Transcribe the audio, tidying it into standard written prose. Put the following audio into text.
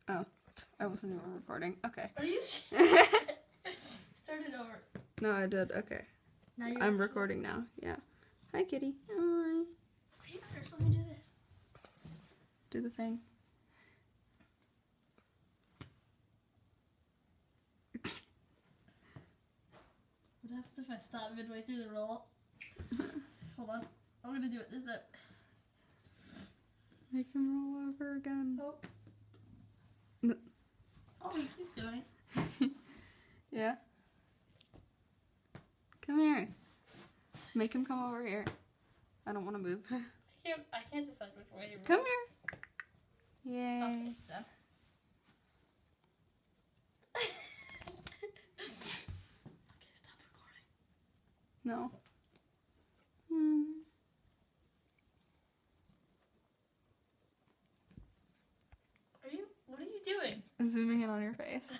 Oh, I wasn't even recording. Okay. Are you Start it over. No, I did. Okay. Now you're I'm actually- recording now. Yeah. Hi, kitty. Hi. Hey, first, let me do this. Do the thing. What happens if I stop midway through the roll? Hold on. I'm gonna do it this time. Make him roll over again. Oh. No. Oh, he keeps going. Yeah. Come here. Make him come over here. I don't want to move. I can't decide which way he rolls. Come here. Yay. Okay, so. Okay, stop recording. No. What are you doing? Zooming in on your face.